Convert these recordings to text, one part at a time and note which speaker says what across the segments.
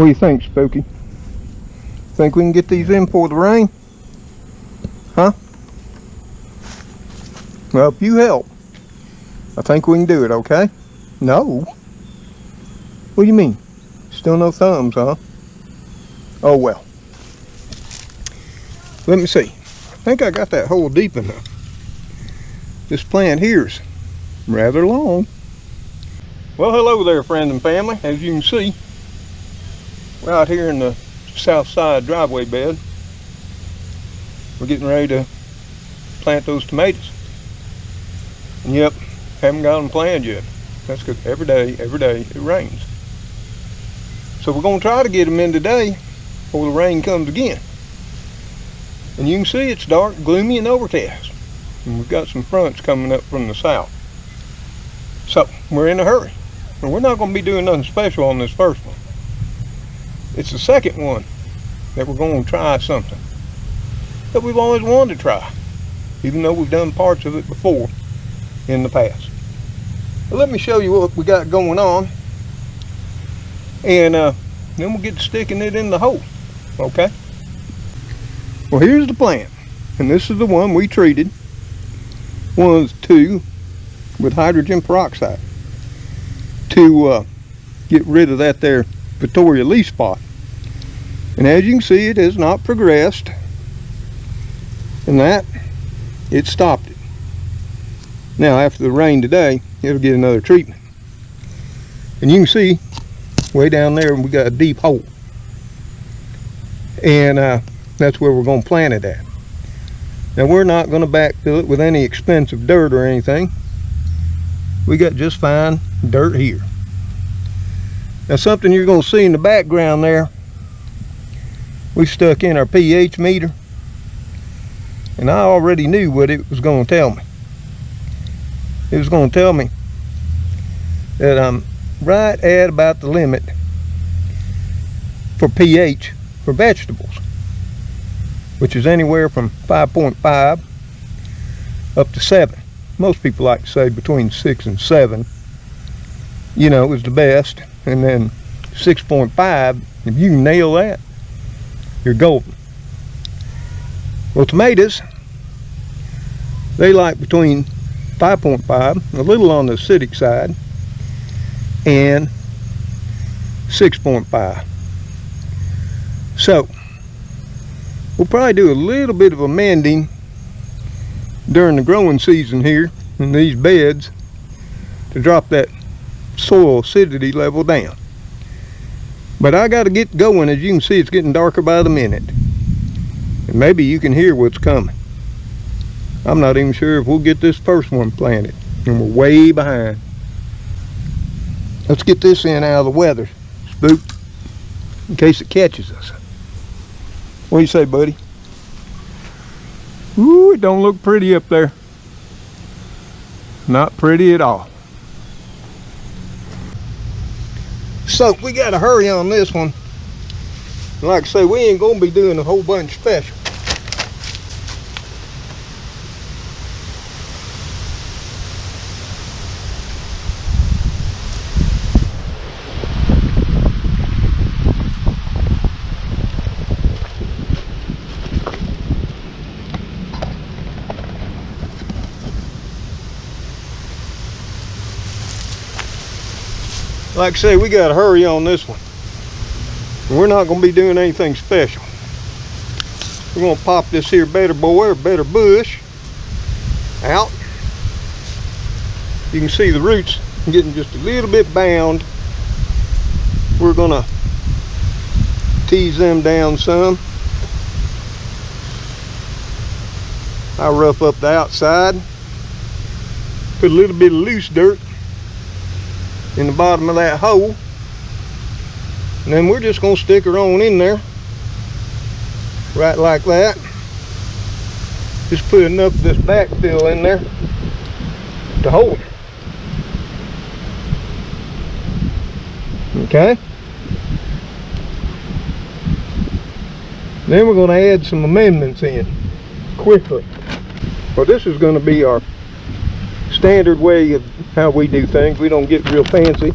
Speaker 1: What do you think, Spooky? Think we can get these in for the rain? Huh? Well, if you help, I think we can do it, okay? No? What do you mean? Still no thumbs, huh? Oh well. Let me see. I think I got that hole deep enough. This plant here's rather long. Well, hello there, friends and family. As you can see, we're out here in the south side driveway bed. We're getting ready to plant those tomatoes. And yep, haven't got them planted yet. That's because every day it rains. So we're going to try to get them in today before the rain comes again. And you can see it's dark, gloomy, and overcast. And we've got some fronts coming up from the south. So we're in a hurry. And we're not going to be doing nothing special on this first one. It's the second one that we're going to try something that we've always wanted to try, even though we've done parts of it before in the past. But let me show you what we got going on, and then we'll get to sticking it in the hole, okay? Well, here's the plant, and this is the one we treated. Was 2 with hydrogen peroxide to get rid of that there Victoria leaf spot. And as you can see, it has not progressed, and that it stopped it. Now after the rain today, it'll get another treatment. And you can see way down there we got a deep hole, and that's where we're going to plant it at. Now we're not going to backfill it with any expensive dirt or anything. We got just fine dirt here. Now something you're going to see in the background there, we stuck in our pH meter, and I already knew what it was going to tell me. It was going to tell me that I'm right at about the limit for pH for vegetables, which is anywhere from 5.5 up to 7. Most people like to say between 6 and 7, you know, is the best. And then 6.5, if you can nail that, you're golden. Well, tomatoes, they like between 5.5, a little on the acidic side, and 6.5. So we'll probably do a little bit of amending during the growing season here in these beds to drop that soil acidity level down. But I got to get going. As you can see, it's getting darker by the minute, and maybe you can hear what's coming. I'm not even sure if we'll get this first one planted, and we're way behind. Let's get this in out of the weather, Spook, in case it catches us. What do you say, buddy? Ooh, it don't look pretty up there. Not pretty at all. So we got to hurry on this one. Like I say, we ain't going to be doing a whole bunch special. Like I say, we got to hurry on this one. We're not going to be doing anything special. We're going to pop this here better boy or better bush out. You can see the roots getting just a little bit bound. We're going to tease them down some. I'll rough up the outside. Put a little bit of loose dirt in the bottom of that hole, and then we're just going to stick her on in there right like that. Just put enough of this backfill in there to hold her. Okay, then we're going to add some amendments in quickly. Well, this is going to be our standard way of how we do things. We don't get real fancy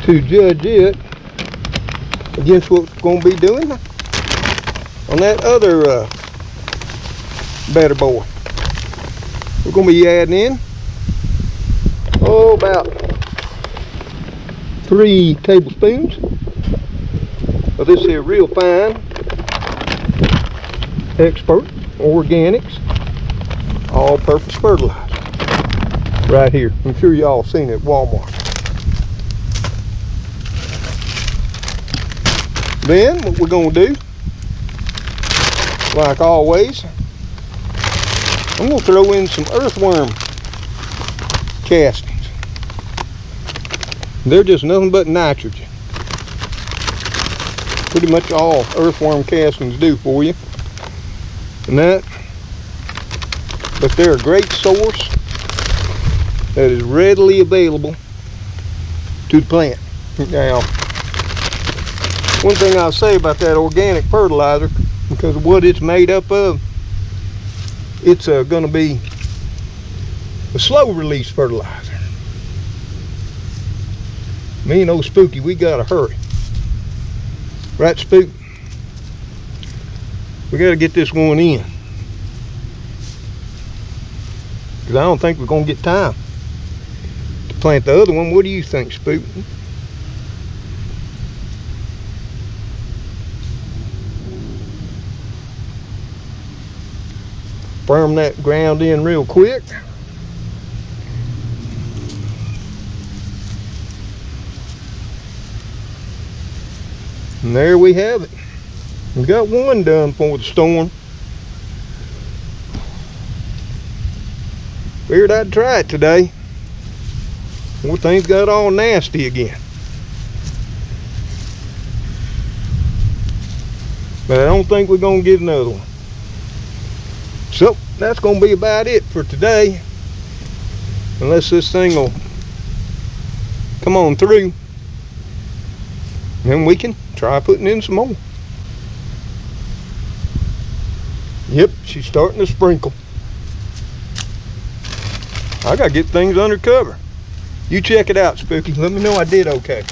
Speaker 1: to judge it. against what we're going to be doing on that other better boy. We're going to be adding in about 3 tablespoons of this here real fine expert organics all-purpose fertilizer right here. I'm sure y'all seen it at Walmart. Then what we're going to do, like always, I'm going to throw in some earthworm castings. They're just nothing but nitrogen. Pretty much all earthworm castings do for you. And but they're a great source that is readily available to the plant. Now, one thing I'll say about that organic fertilizer, because of what it's made up of, it's going to be a slow release fertilizer. Me and old Spooky, we gotta hurry. Right, Spook? We gotta get this one in, because I don't think we're gonna get time to plant the other one. What do you think, Spook? Firm that ground in real quick. And there we have it. We got one done for the storm. Figured I'd try it today. Well, things got all nasty again. But I don't think we're gonna get another one. So that's gonna be about it for today. Unless this thing will come on through, then we can try putting in some more. Yep, she's starting to sprinkle. I gotta get things under cover. You check it out, Spooky. Let me know I did okay.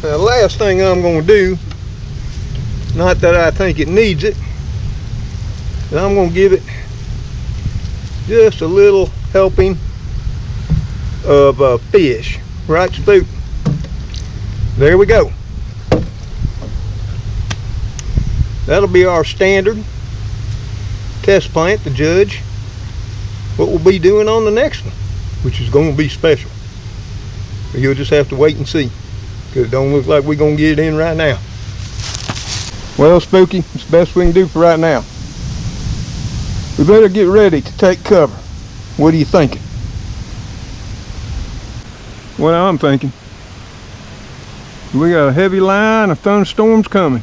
Speaker 1: Now, the last thing I'm going to do, not that I think it needs it, but I'm going to give it just a little helping of fish. Right, Spook? There we go. That'll be our standard test plant to judge what we'll be doing on the next one, which is going to be special. But you'll just have to wait and see, because it don't look like we're going to get it in right now. Well, Spooky, it's the best we can do for right now. We better get ready to take cover. What are you thinking? What I'm thinking, we got a heavy line of thunderstorms coming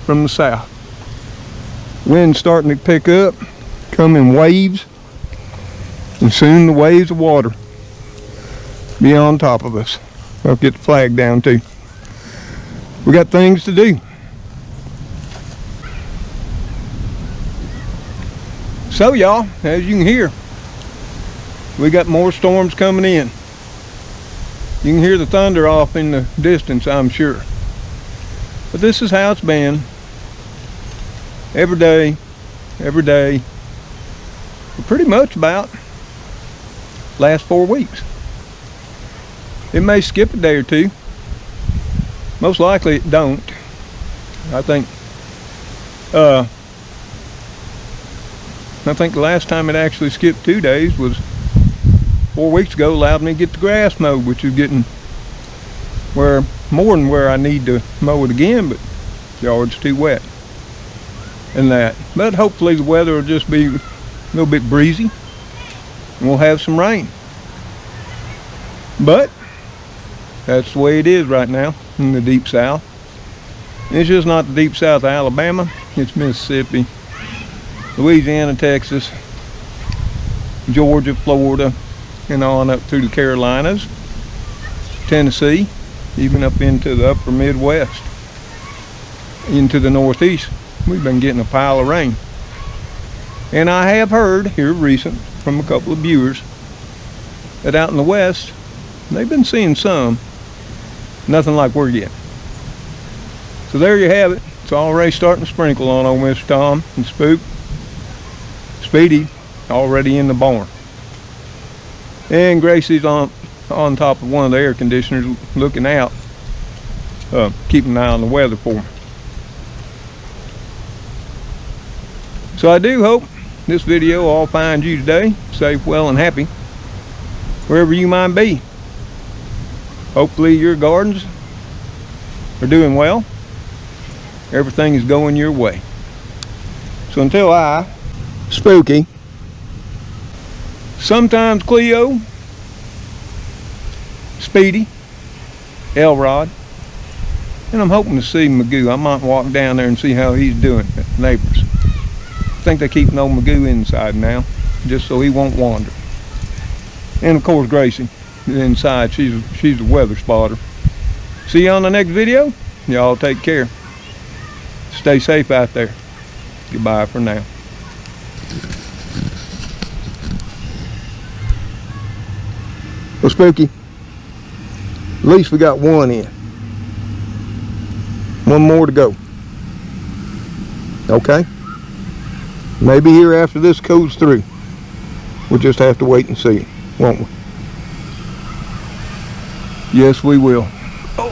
Speaker 1: from the south. Wind's starting to pick up, come in waves, and soon the waves of water be on top of us. I'll get the flag down too. We got things to do. So y'all, as you can hear, we got more storms coming in. You can hear the thunder off in the distance, I'm sure. But this is how it's been. Every day, for pretty much about last 4 weeks. It may skip a day or two. Most likely it don't. I think the last time it actually skipped 2 days was 4 weeks ago. Allowed me to get the grass mowed, which is getting more than where I need to mow it again, but the yard's too wet and that. But hopefully the weather will just be a little bit breezy and we'll have some rain. But that's the way it is right now in the deep south. It's just not the deep south of Alabama. It's Mississippi, Louisiana, Texas, Georgia, Florida, and on up through the Carolinas, Tennessee, even up into the upper Midwest, into the Northeast. We've been getting a pile of rain. And I have heard here recent from a couple of viewers that out in the West, they've been seeing some, nothing like we're getting. So there you have it. It's already starting to sprinkle on old Mr. Tom and Spook. Speedy already in the barn. And Gracie's on top of one of the air conditioners looking out, keeping an eye on the weather for me. So I do hope this video all finds you today safe, well, and happy wherever you might be. Hopefully your gardens are doing well. Everything is going your way. So until I, Spooky, sometimes Cleo, Speedy, Elrod, and I'm hoping to see Magoo. I might walk down there and see how he's doing at the neighbors. I think they keep no Magoo inside now, just so he won't wander. And of course Gracie is inside. She's a weather spotter. See you on the next video. Y'all take care. Stay safe out there. Goodbye for now. Well, Spooky, at least we got one in. One more to go. Okay? Maybe here after this goes through. We'll just have to wait and see, won't we? Yes, we will. Oh.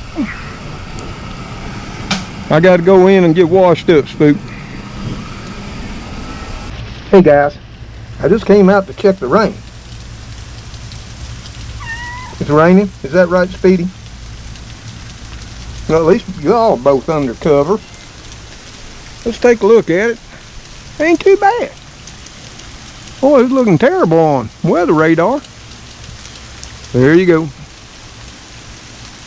Speaker 1: I got to go in and get washed up, Spook. Hey guys, I just came out to check the rain. It's raining, is that right, Speedy? Well, at least you all both under cover. Let's take a look at it. Ain't too bad. Boy, it's looking terrible on weather radar. There you go.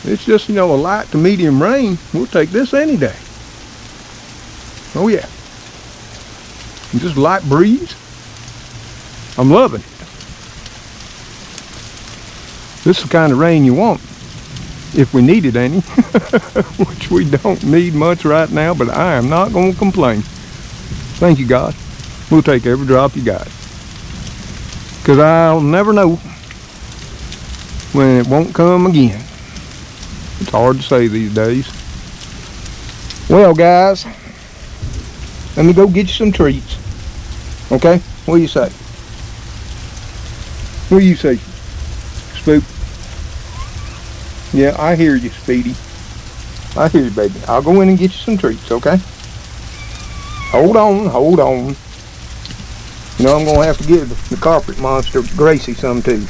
Speaker 1: It's just, you know, a light to medium rain. We'll take this any day. Oh yeah. And just light breeze. I'm loving it. This is the kind of rain you want, if we needed any, which we don't need much right now, but I am not going to complain. Thank you, God. We'll take every drop you got. Because I'll never know when it won't come again. It's hard to say these days. Well, guys, let me go get you some treats. Okay? What do you say? What do you say, Spook? Yeah, I hear you, Speedy. I hear you, baby. I'll go in and get you some treats, okay? Hold on, hold on. You know, I'm going to have to give the carpet monster Gracie some too.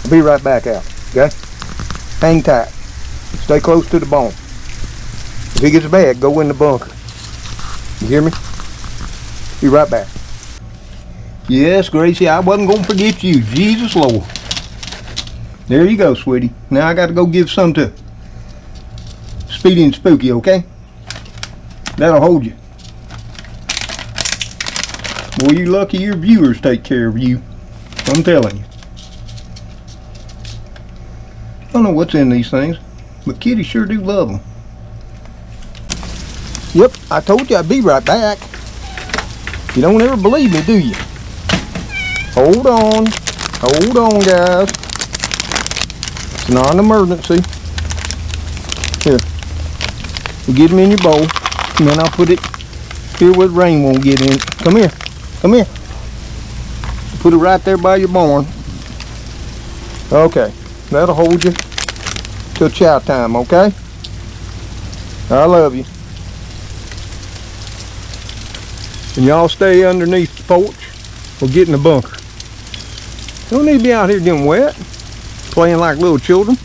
Speaker 1: I'll be right back out, okay? Hang tight. Stay close to the bone. If he gets bad, go in the bunker. You hear me? Be right back. Yes, Gracie, I wasn't going to forget you. Jesus Lord. There you go, sweetie. Now I got to go give some to Speedy and Spooky, okay? That'll hold you. Boy, you lucky your viewers take care of you. I'm telling you. I don't know what's in these things, but kitties sure do love them. Yep, I told you I'd be right back. You don't ever believe me, do you? Hold on, guys. It's not an emergency. Here, you get them in your bowl, and then I'll put it here where the rain won't get in. Come here, come here. Put it right there by your barn. Okay, that'll hold you till chow time, okay? I love you. And y'all stay underneath the porch or get in the bunker. Don't need to be out here getting wet, playing like little children.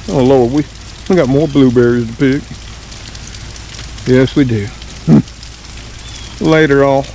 Speaker 1: Oh Lord, we got more blueberries to pick. Yes, we do. Later all.